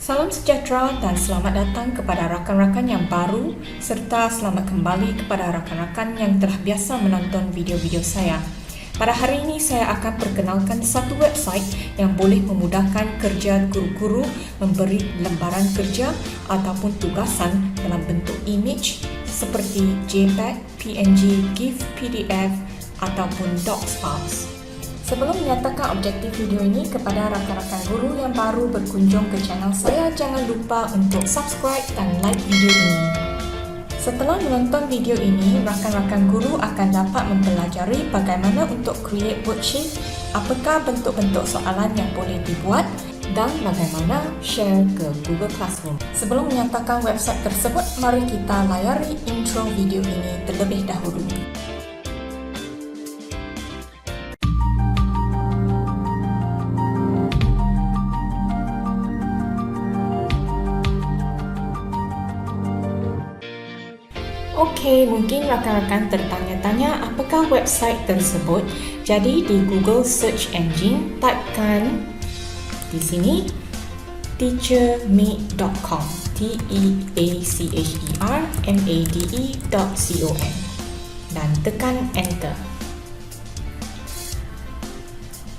Salam sejahtera dan selamat datang kepada rakan-rakan yang baru serta selamat kembali kepada rakan-rakan yang telah biasa menonton video-video saya. Pada hari ini saya akan perkenalkan satu website yang boleh memudahkan kerja guru-guru memberi lembaran kerja ataupun tugasan dalam bentuk image seperti JPEG, PNG, GIF, PDF ataupun Docs files. Sebelum menyatakan objektif video ini kepada rakan-rakan guru yang baru berkunjung ke channel saya, jangan lupa untuk subscribe dan like video ini. Setelah menonton video ini, rakan-rakan guru akan dapat mempelajari bagaimana untuk create worksheet, apakah bentuk-bentuk soalan yang boleh dibuat dan bagaimana share ke Google Classroom. Sebelum menyatakan website tersebut, mari kita layari intro video ini terlebih dahulu. Okey, mungkin rakan-rakan tertanya-tanya apakah website tersebut. Jadi di Google Search Engine, typekan di sini teachermade.com, teachermade.com dan tekan enter.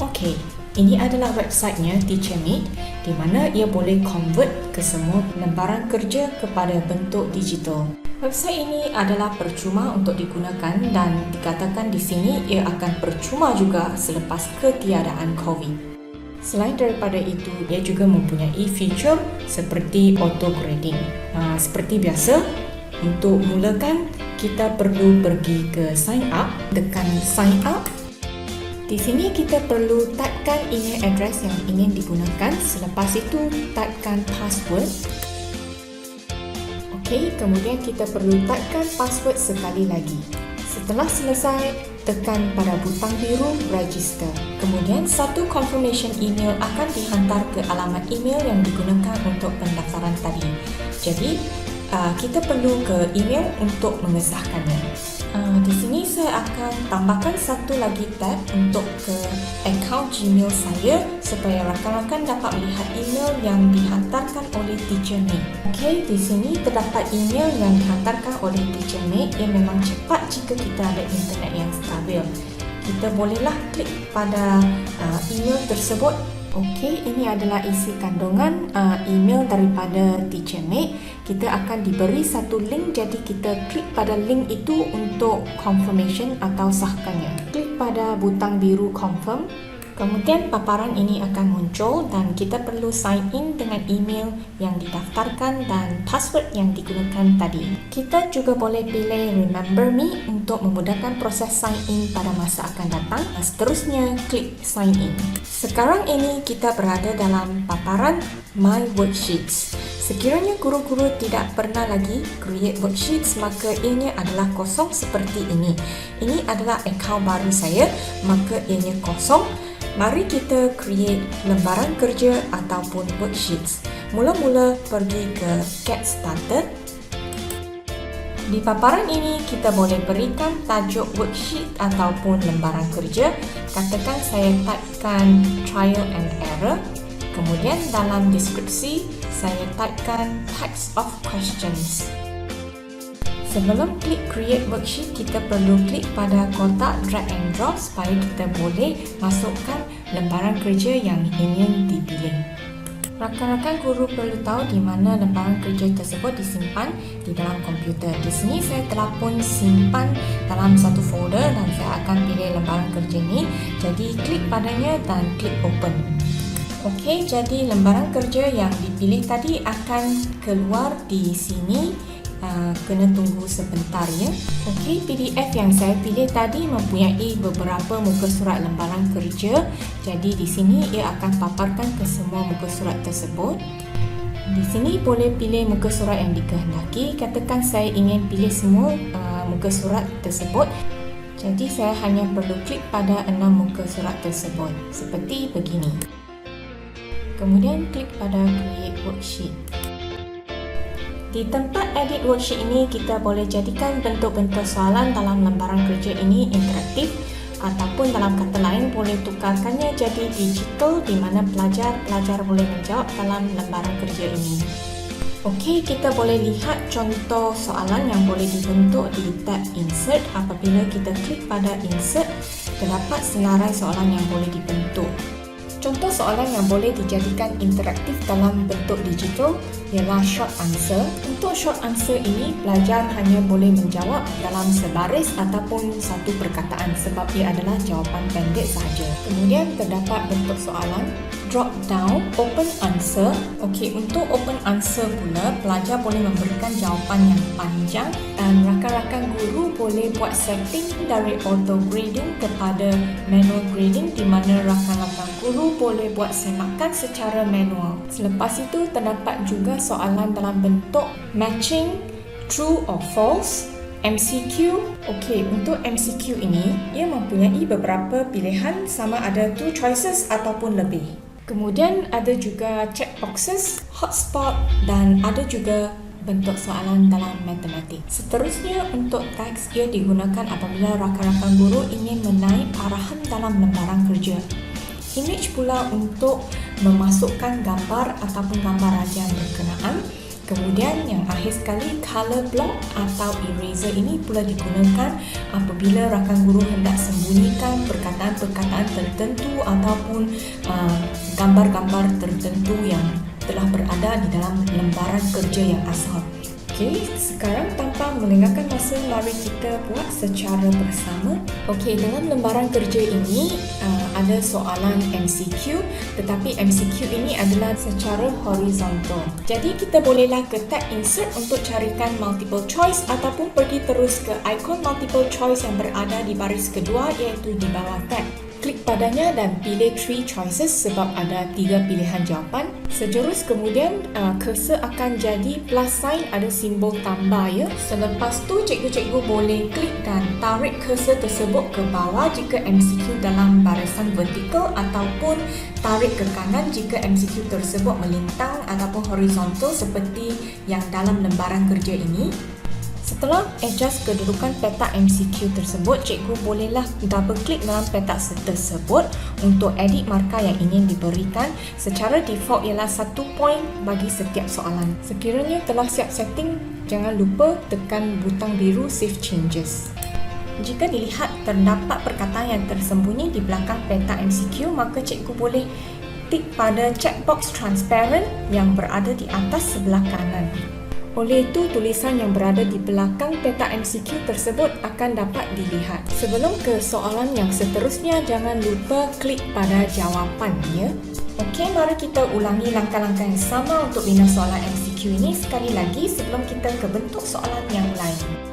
Okey, ini adalah websitenya TeacherMade di mana ia boleh convert ke semua lembaran kerja kepada bentuk digital. Website ini adalah percuma untuk digunakan dan dikatakan di sini ia akan percuma juga selepas ketiadaan COVID. Selain daripada itu, ia juga mempunyai feature seperti auto grading. Seperti biasa, untuk mulakan kita perlu pergi ke sign up, tekan sign up. Di sini kita perlu typekan email address yang ingin digunakan. Selepas itu, typekan password. Okey, kemudian kita perlu typekan password sekali lagi. Setelah selesai, tekan pada butang biru register. Kemudian satu confirmation email akan dihantar ke alamat email yang digunakan untuk pendaftaran tadi. Jadi, kita perlu ke email untuk mengesahkannya. Di sini saya akan tambahkan satu lagi tab untuk ke akaun Gmail saya supaya rakan-rakan dapat melihat email yang dihantarkan oleh TeacherMade. Okey, di sini terdapat email yang dihantarkan oleh TeacherMade yang memang cepat jika kita ada internet yang stabil. Kita bolehlah klik pada email tersebut. Okey, ini adalah isi kandungan email daripada TeacherMade. Kita akan diberi satu link, jadi kita klik pada link itu untuk confirmation atau sahkannya. Klik pada butang biru confirm. Kemudian paparan ini akan muncul dan kita perlu sign in dengan email yang didaftarkan dan password yang digunakan tadi. Kita juga boleh pilih Remember Me untuk memudahkan proses sign in pada masa akan datang. Seterusnya, klik sign in. Sekarang ini kita berada dalam paparan My Worksheets. Sekiranya guru-guru tidak pernah lagi create worksheets, maka ianya adalah kosong seperti ini. Ini adalah akaun baru saya, maka ianya kosong. Mari kita create lembaran kerja ataupun worksheets. Mula-mula pergi ke Get Started. Di paparan ini kita boleh berikan tajuk worksheet ataupun lembaran kerja. Katakan saya typekan trial and error. Kemudian dalam deskripsi saya typekan types of questions. Sebelum klik create worksheet, kita perlu klik pada kotak drag and drop supaya kita boleh masukkan lembaran kerja yang ingin dipilih. Rakan-rakan guru perlu tahu di mana lembaran kerja tersebut disimpan di dalam komputer. Di sini saya telah pun simpan dalam satu folder dan saya akan pilih lembaran kerja ini. Jadi klik padanya dan klik open. Okey, jadi lembaran kerja yang dipilih tadi akan keluar di sini. Kena tunggu sebentar ya. Okey, PDF yang saya pilih tadi mempunyai beberapa muka surat lembaran kerja. Jadi di sini ia akan paparkan ke semua muka surat tersebut. Di sini boleh pilih muka surat yang dikehendaki. Katakan saya ingin pilih semua muka surat tersebut. Jadi saya hanya perlu klik pada 6 muka surat tersebut seperti begini. Kemudian klik pada create worksheet. Di tempat edit worksheet ini, kita boleh jadikan bentuk-bentuk soalan dalam lembaran kerja ini interaktif ataupun dalam kata lain boleh tukarkannya jadi digital di mana pelajar boleh menjawab dalam lembaran kerja ini. Okey, kita boleh lihat contoh soalan yang boleh dibentuk di tab Insert. Apabila kita klik pada Insert, terdapat senarai soalan yang boleh dibentuk. Contoh soalan yang boleh dijadikan interaktif dalam bentuk digital ialah short answer. Untuk short answer ini, pelajar hanya boleh menjawab dalam sebaris ataupun satu perkataan sebab ia adalah jawapan pendek sahaja. Kemudian terdapat bentuk soalan drop down open answer. Okey, untuk open answer pula, pelajar boleh memberikan jawapan yang panjang dan rakan-rakan guru boleh buat setting dari auto grading kepada manual grading di mana rakan-rakan guru boleh buat semakan secara manual. Selepas itu terdapat juga soalan dalam bentuk matching true or false, MCQ. Okey, untuk MCQ ini, ia mempunyai beberapa pilihan sama ada 2 choices ataupun lebih. Kemudian ada juga checkboxes, hotspot dan ada juga bentuk soalan dalam matematik. Seterusnya untuk teks, ia digunakan apabila rakan-rakan guru ingin menaik arahan dalam lembaran kerja. Image pula untuk memasukkan gambar ataupun gambar raja berkenaan. Kemudian yang akhir sekali, color block atau eraser ini pula digunakan apabila rakan guru hendak sembunyikan perkataan-perkataan tertentu ataupun gambar-gambar tertentu yang telah berada di dalam lembaran kerja yang asal. Okey, sekarang tanpa melengahkan masa, mari kita buat secara bersama. Okey, dalam lembaran kerja ini ada soalan MCQ, tetapi MCQ ini adalah secara horizontal. Jadi kita bolehlah ke tab Insert untuk carikan multiple choice ataupun pergi terus ke ikon multiple choice yang berada di baris kedua iaitu di bawah tab. Klik padanya dan pilih 3 choices sebab ada 3 pilihan jawapan. Sejurus kemudian cursor akan jadi plus sign, ada simbol tambah ya. Selepas tu cikgu-cikgu boleh klik dan tarik cursor tersebut ke bawah jika MCQ dalam barisan vertikal ataupun tarik ke kanan jika MCQ tersebut melintang ataupun horizontal seperti yang dalam lembaran kerja ini. Setelah adjust kedudukan petak MCQ tersebut, cikgu bolehlah double klik dalam petak tersebut untuk edit markah yang ingin diberikan. Secara default ialah 1 poin bagi setiap soalan. Sekiranya telah siap setting, jangan lupa tekan butang biru Save Changes. Jika dilihat terdapat perkataan yang tersembunyi di belakang petak MCQ, maka cikgu boleh tik pada checkbox transparent yang berada di atas sebelah kanan. Oleh itu, tulisan yang berada di belakang petak MCQ tersebut akan dapat dilihat. Sebelum ke soalan yang seterusnya, jangan lupa klik pada jawapan ya. Okey, mari kita ulangi langkah-langkah yang sama untuk bina soalan MCQ ini sekali lagi sebelum kita ke bentuk soalan yang lain.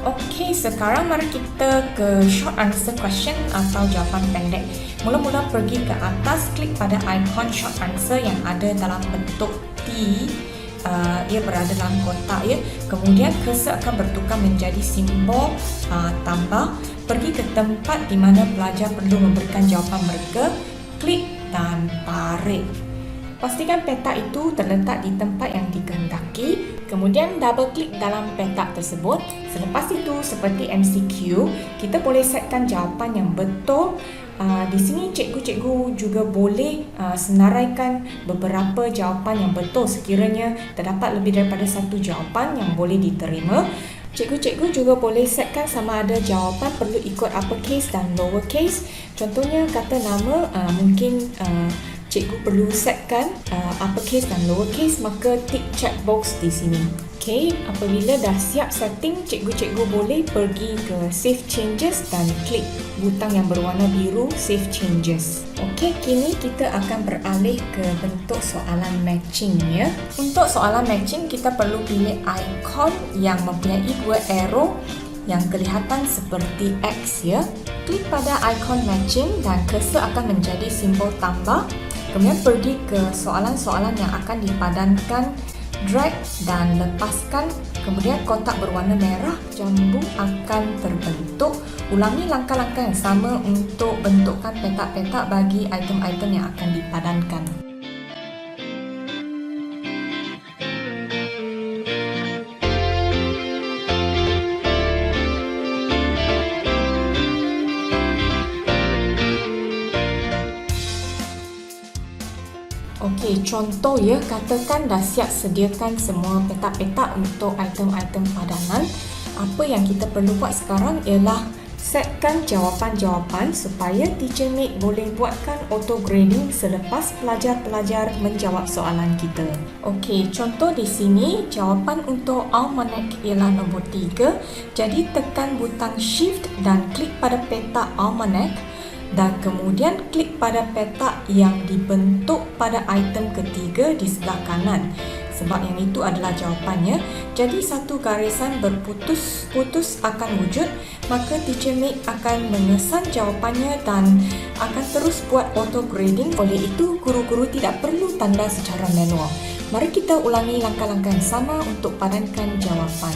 Okey, sekarang mari kita ke short answer question atau jawapan pendek. Mula-mula pergi ke atas, klik pada ikon short answer yang ada dalam bentuk T. Ia berada dalam kotak ya. Kemudian cursor akan bertukar menjadi simbol tambah. Pergi ke tempat di mana pelajar perlu memberikan jawapan mereka. Klik dan tarik. Pastikan petak itu terletak di tempat yang dikehendaki. Kemudian double klik dalam petak tersebut. Selepas itu, seperti MCQ, kita boleh setkan jawapan yang betul. Di sini cikgu-cikgu juga boleh senaraikan beberapa jawapan yang betul sekiranya terdapat lebih daripada satu jawapan yang boleh diterima. Cikgu-cikgu juga boleh setkan sama ada jawapan perlu ikut uppercase dan lowercase. Contohnya kata nama, mungkin cikgu perlu setkan uppercase dan lowercase, maka tik checkbox di sini. Okey, apabila dah siap setting, cikgu-cikgu boleh pergi ke Save Changes dan klik butang yang berwarna biru Save Changes. Okey, kini kita akan beralih ke bentuk soalan matching ya. Untuk soalan matching, kita perlu pilih ikon yang mempunyai 2 arrow yang kelihatan seperti X ya. Klik pada ikon matching dan cursor akan menjadi simbol tambah. Kemudian pergi ke soalan-soalan yang akan dipadankan drag dan lepaskan. Kemudian kotak berwarna merah jambung akan terbentuk. Ulangi langkah-langkah yang sama untuk bentukkan petak-petak bagi item-item yang akan dipadankan. Okey, contoh ya, katakan dah siap sediakan semua petak-petak untuk item-item padanan. Apa yang kita perlu buat sekarang ialah setkan jawapan-jawapan supaya Teacher Mate boleh buatkan auto grading selepas pelajar-pelajar menjawab soalan kita. Okey, contoh di sini jawapan untuk almanac ialah nombor 3. Jadi tekan butang shift dan klik pada petak almanac dan kemudian klik pada petak yang dibentuk pada item ketiga di sebelah kanan. Sebab yang itu adalah jawapannya. Jadi satu garisan berputus-putus akan wujud, maka Teacher Mate akan mengesan jawapannya dan akan terus buat auto grading. Oleh itu, guru-guru tidak perlu tanda secara manual. Mari kita ulangi langkah-langkah yang sama untuk padankan jawapan.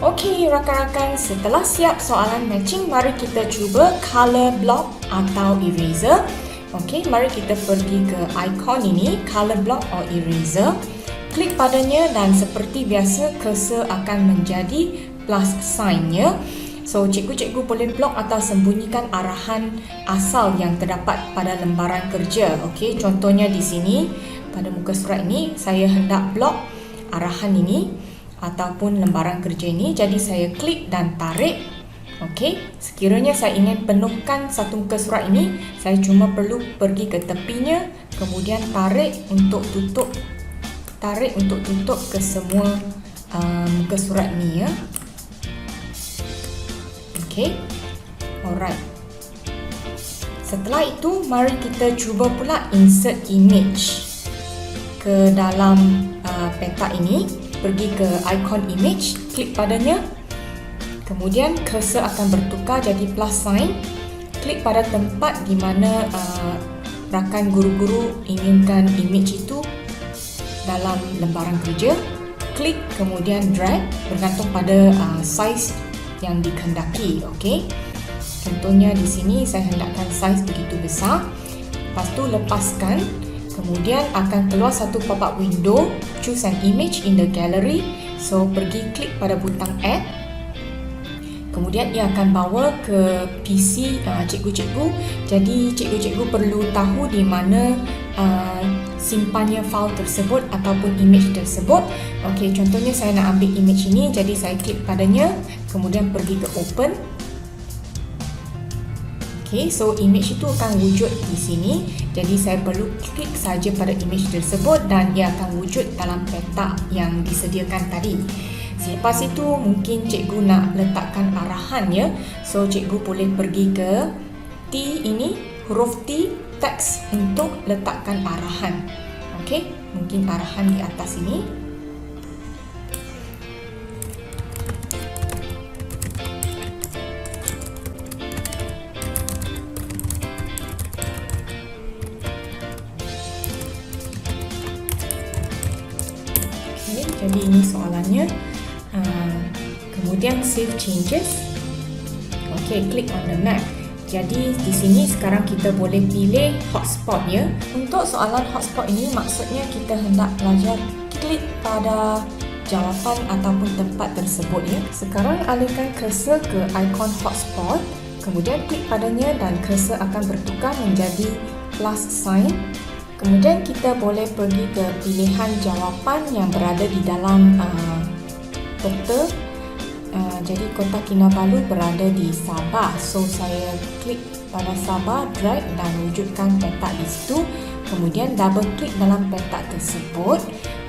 Okey rakan-rakan, setelah siap soalan matching, mari kita cuba color block atau eraser. Okey, mari kita pergi ke ikon ini, color block or eraser. Klik padanya dan seperti biasa cursor akan menjadi plus sign-nya. So, cikgu-cikgu boleh block atau sembunyikan arahan asal yang terdapat pada lembaran kerja. Okey, contohnya di sini pada muka surat ini saya hendak block arahan ini ataupun lembaran kerja ini, jadi saya klik dan tarik. Okey, sekiranya saya ingin penuhkan satu muka surat ini, saya cuma perlu pergi ke tepinya, kemudian tarik untuk tutup ke semua muka surat ni ya. Okey, alright. Setelah itu, mari kita cuba pula insert image ke dalam petak ini. Pergi ke ikon image, klik padanya, kemudian cursor akan bertukar jadi plus sign. Klik pada tempat di mana rakan guru-guru inginkan image itu dalam lembaran kerja. Klik kemudian drag bergantung pada size yang dikehendaki. Okey. Contohnya di sini saya hendakkan size begitu besar. Lepas tu lepaskan. Kemudian akan keluar satu pop-up window, choose an image in the gallery. So, pergi klik pada butang add. Kemudian ia akan bawa ke PC cikgu-cikgu. Jadi, cikgu-cikgu perlu tahu di mana simpannya file tersebut ataupun image tersebut. Okey, contohnya saya nak ambil image ini, jadi saya klik padanya, kemudian pergi ke open. Okay, so image itu akan wujud di sini. Jadi saya perlu klik saja pada image tersebut dan ia akan wujud dalam petak yang disediakan tadi. Selepas itu mungkin cikgu nak letakkan arahan ya. So cikgu boleh pergi ke T ini, huruf T, teks untuk letakkan arahan. Okey, mungkin arahan di atas ini. Jadi ini soalannya. Kemudian save changes. Okey, klik on the map. Jadi di sini sekarang kita boleh pilih hotspot ya. Untuk soalan hotspot ini maksudnya kita hendak pelajar klik pada jawapan ataupun tempat tersebut ya. Sekarang alihkan cursor ke ikon hotspot. Kemudian klik padanya dan cursor akan bertukar menjadi plus sign. Kemudian kita boleh pergi ke pilihan jawapan yang berada di dalam peta. Jadi kotak Kinabalu berada di Sabah. So saya klik pada Sabah, drag dan wujudkan petak di situ. Kemudian double klik dalam petak tersebut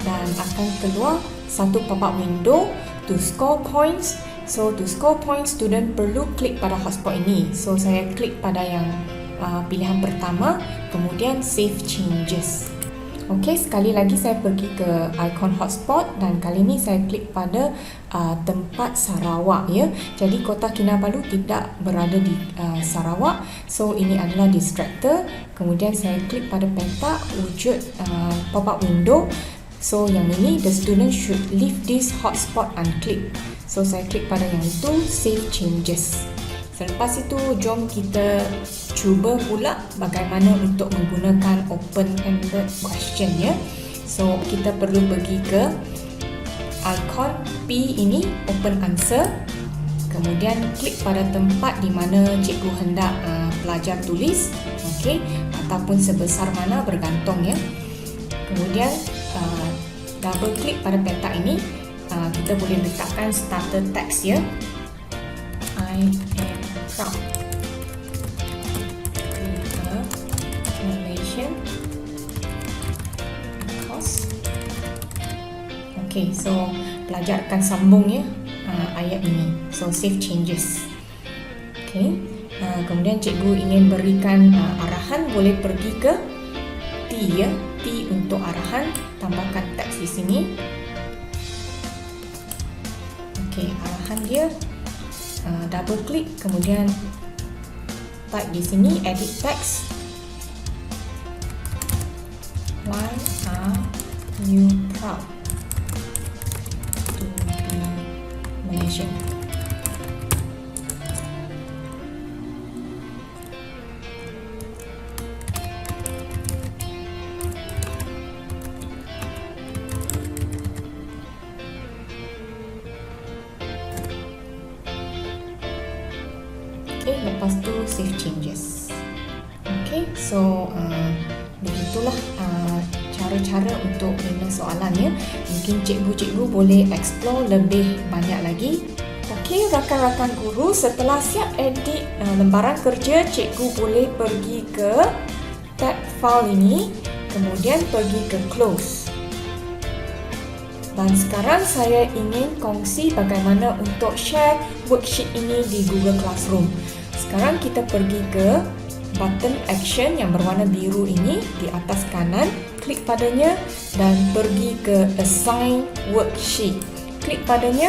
dan akan keluar satu pop-up window to score points. So to score points, student perlu klik pada hotspot ini. So saya klik pada yang pilihan pertama, kemudian save changes. Okey, sekali lagi saya pergi ke ikon hotspot dan kali ini saya klik pada tempat Sarawak ya. Jadi Kota Kinabalu tidak berada di Sarawak. So ini adalah distractor. Kemudian saya klik pada petak wujud pop-up window. So yang ini, the student should leave this hotspot unclicked. So saya klik pada yang itu, save changes. Selepas itu, jom kita cuba pula bagaimana untuk menggunakan open-ended question ya. So kita perlu pergi ke ikon P ini, open answer. Kemudian klik pada tempat di mana cikgu hendak pelajar tulis, okey, ataupun sebesar mana bergantung ya. Kemudian double klik pada petak ini, kita boleh letakkan starter text ya. I am proud. Malaysian because. Okay, so pelajar akan sambung ya ayat ini. So save changes. Okay, kemudian cikgu ingin berikan arahan, boleh pergi ke T ya. T untuk arahan, tambahkan teks di sini. Okay, arahan dia. Double klik, kemudian type di sini, edit text. Why are you proud to be Malaysian? Okay, lepas tu save changes. Okay, so begitulah cara-cara untuk bina soalannya. Mungkin cikgu-cikgu boleh explore lebih banyak lagi. Okay, rakan-rakan guru, setelah siap edit lembaran kerja, cikgu boleh pergi ke tab file ini, kemudian pergi ke close. Dan sekarang saya ingin kongsi bagaimana untuk share worksheet ini di Google Classroom. Sekarang kita pergi ke button action yang berwarna biru ini di atas kanan, klik padanya dan pergi ke assign worksheet. Klik padanya.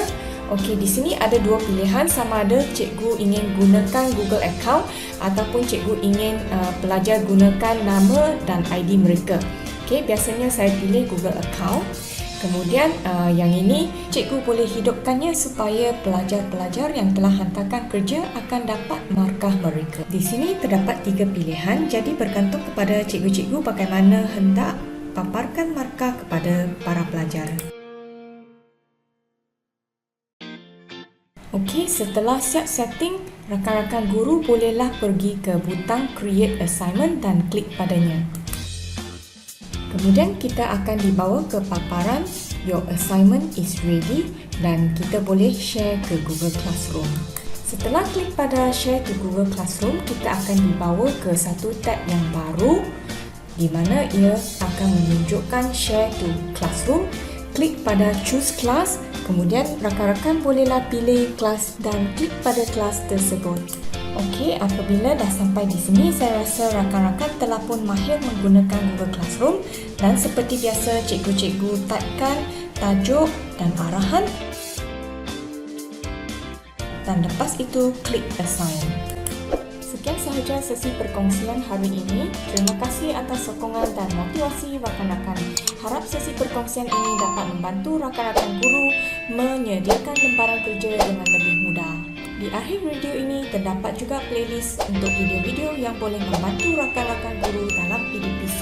Okey, di sini ada dua pilihan, sama ada cikgu ingin gunakan Google account ataupun cikgu ingin pelajar gunakan nama dan ID mereka. Okey, biasanya saya pilih Google account. Kemudian yang ini cikgu boleh hidupkannya supaya pelajar-pelajar yang telah hantarkan kerja akan dapat markah mereka. Di sini terdapat 3 pilihan, jadi bergantung kepada cikgu-cikgu bagaimana hendak paparkan markah kepada para pelajar. Okey, setelah siap setting, rakan-rakan guru bolehlah pergi ke butang create assignment dan klik padanya. Kemudian kita akan dibawa ke paparan your assignment is ready dan kita boleh share ke Google Classroom. Setelah klik pada share ke Google Classroom, kita akan dibawa ke satu tab yang baru di mana ia akan menunjukkan share to Classroom. Klik pada choose class, kemudian rakan-rakan bolehlah pilih kelas dan klik pada kelas tersebut. Okey, apabila dah sampai di sini, saya rasa rakan-rakan telah pun mahir menggunakan Google Classroom dan seperti biasa cikgu-cikgu typekan tajuk dan arahan dan lepas itu klik assign. Sekian sahaja sesi perkongsian hari ini. Terima kasih atas sokongan dan motivasi rakan-rakan. Harap sesi perkongsian ini dapat membantu rakan-rakan guru menyediakan lembaran kerja dengan lebih mudah. Di akhir video ini terdapat juga playlist untuk video-video yang boleh membantu rakan-rakan guru dalam PDPC.